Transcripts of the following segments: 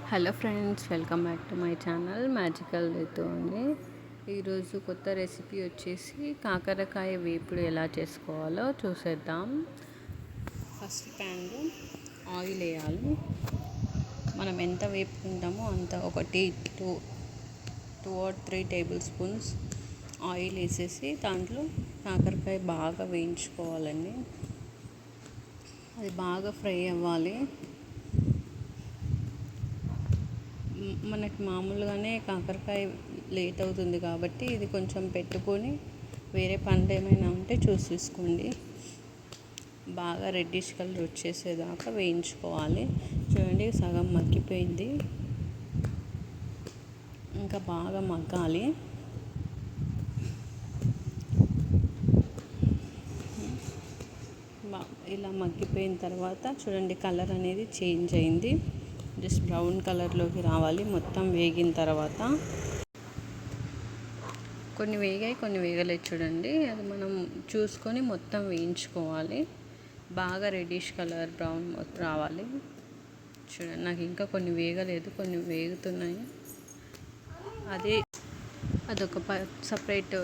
Hello friends, welcome back to my channel magical Ritu అండి. ఈరోజు కొత్త రెసిపీ వచ్చేసి కాకరకాయ వేపుడు ఎలా చేసుకోవాలో చూసేద్దాం. ఫస్ట్ ప్యాన్లో ఆయిల్ వేయాలి. మనం ఎంత వేపుకుంటామో అంత two or 3 tablespoons oil వేసేసి దాంట్లో కాకరకాయ బాగా వేయించుకోవాలండి. అది బాగా ఫ్రై అవ్వాలి. మనకి మామూలుగానే కాకరకాయ లేట్ అవుతుంది కాబట్టి ఇది కొంచెం పెట్టుకొని వేరే పండు ఏమైనా ఉంటే చూసుకోండి. బాగా రెడ్డిష్ కలర్ వచ్చేసేదాకా వేయించుకోవాలి. చూడండి, సగం మగ్గిపోయింది, ఇంకా బాగా మగ్గాలి. ఇలా మగ్గిపోయిన తర్వాత చూడండి, కలర్ అనేది చేంజ్ అయింది. జస్ట్ బ్రౌన్ కలర్లోకి రావాలి. మొత్తం వేగిన తర్వాత కొన్ని వేగాయి, కొన్ని వేగలేదు. చూడండి, అది మనం చూసుకొని మొత్తం వేయించుకోవాలి. బాగా రెడ్డిష్ కలర్ బ్రౌన్ రావాలి. చూడండి, నాకు ఇంకా కొన్ని వేగలేదు, కొన్ని వేగుతున్నాయి. అదొక సపరేట్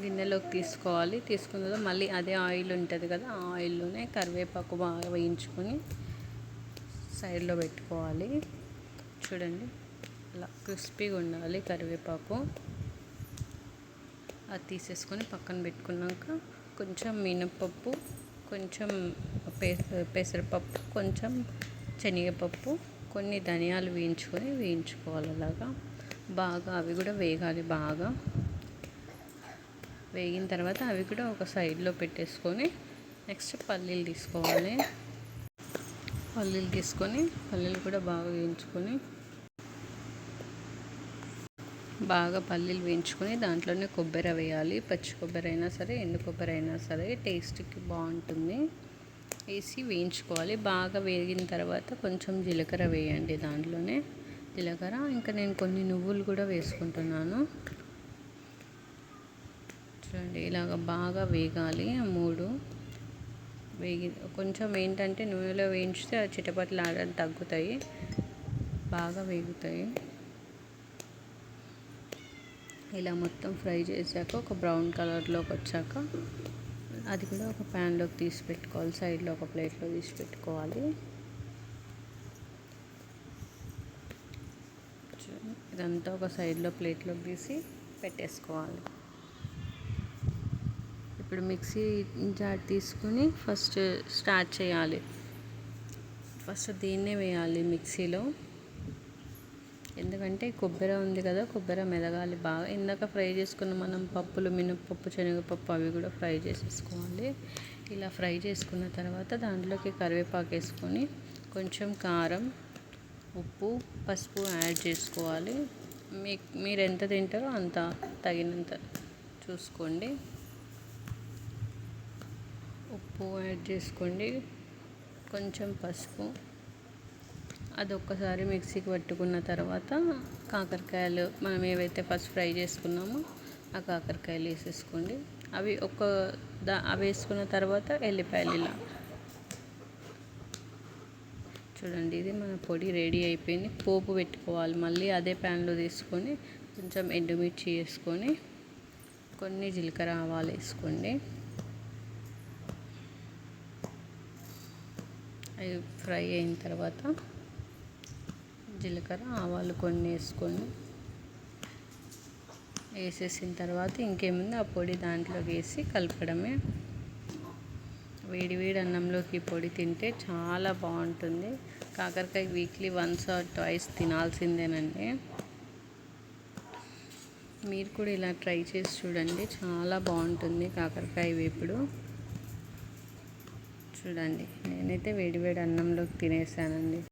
గిన్నెలోకి తీసుకోవాలి. తీసుకున్న మళ్ళీ అదే ఆయిల్ ఉంటుంది కదా, ఆ ఆయిల్లోనే కరివేపాకు బాగా వేయించుకొని సైడ్లో పెట్టుకోవాలి. చూడండి, అలా క్రిస్పీగా ఉండాలి కరివేపాకు. అది తీసేసుకొని పక్కన పెట్టుకున్నాక కొంచెం మినప్పప్పు, కొంచెం పెసరపప్పు, కొంచెం శనగపప్పు, కొన్ని ధనియాలు వేయించుకోవాలి. అలాగా బాగా అవి కూడా వేగాలి. బాగా వేగిన తర్వాత అవి కూడా ఒక సైడ్లో పెట్టేసుకొని నెక్స్ట్ పల్లీలు తీసుకోవాలి. పల్లీలు కూడా బాగా వేయించుకొని దాంట్లోనే కొబ్బరి వేయాలి. పచ్చి కొబ్బరి అయినా సరే, ఎండు కొబ్బరి అయినా సరే టేస్ట్కి బాగుంటుంది. వేసి వేయించుకోవాలి. బాగా వేగిన తర్వాత కొంచెం జీలకర్ర వేయండి. దాంట్లోనే జీలకర్ర, ఇంకా నేను కొన్ని నువ్వులు కూడా వేసుకుంటున్నాను. చూడండి, ఇలాగ బాగా వేగాలి. మూడు కొంచెం ఏంటంటే నూనెలో వేయించితే ఆ చిటపట్లు ఆడని తగ్గుతాయి, బాగా వేగుతాయి. ఇలా మొత్తం ఫ్రై చేశాక ఒక బ్రౌన్ కలర్లోకి వచ్చాక అది కూడా ఒక ప్యాన్లోకి తీసి పెట్టుకోవాలి. సైడ్లో ఒక ప్లేట్లో తీసి పెట్టుకోవాలి. ఇదంతా ఒక సైడ్లో ప్లేట్లోకి తీసి పెట్టేసుకోవాలి. ఇప్పుడు మిక్సీ జార్ తీసుకుని ఫస్ట్ స్టార్ట్ చేయాలి. ఫస్ట్ దీన్నే వేయాలి మిక్సీలో, ఎందుకంటే కొబ్బరి ఉంది కదా, కొబ్బరి మెదగాలి బాగా. ఇందాక ఫ్రై చేసుకున్న మనం పప్పులు, మినప్పప్పు, శనగపప్పు అవి కూడా ఫ్రై చేసేసుకోవాలి. ఇలా ఫ్రై చేసుకున్న తర్వాత దాంట్లోకి కరివేపాకు వేసుకొని కొంచెం కారం, ఉప్పు, పసుపు యాడ్ చేసుకోవాలి. మీరు ఎంత తింటారో అంత తగినంత చూసుకోండి. ఉప్పు యాడ్ చేసుకోండి, కొంచెం పసుపు. అది ఒక్కసారి మిక్సీకి పట్టుకున్న తర్వాత కాకరకాయలు మనం ఏవైతే ఫస్ట్ ఫ్రై చేసుకున్నామో ఆ కాకరకాయలు వేసేసుకోండి. అవి అవి వేసుకున్న తర్వాత ఎల్లిపాయలు ఇలా. చూడండి, ఇది మన పొడి రెడీ అయిపోయింది. పోపు పెట్టుకోవాలి. మళ్ళీ అదే ప్యాన్లో తీసుకొని కొంచెం ఎండుమిర్చి వేసుకొని కొన్ని జీలకర్ర ఆవాలు వేసుకోండి. అవి ఫ్రై అయిన తర్వాత జీలకర్ర ఆవాలు కొన్ని వేసేసిన తర్వాత ఇంకేముంది ఆ పొడి దాంట్లోకి వేసి కలపడమే. వేడి అన్నంలోకి ఈ పొడి తింటే చాలా బాగుంటుంది. కాకరకాయ వీక్లీ 1 or 2 తినాల్సిందేనండి. మీరు కూడా ఇలా ట్రై చేసి చూడండి, చాలా బాగుంటుంది కాకరకాయ వేపుడు. చూడండి, నేనైతే వేడి అన్నంలోకి తినేసానండి.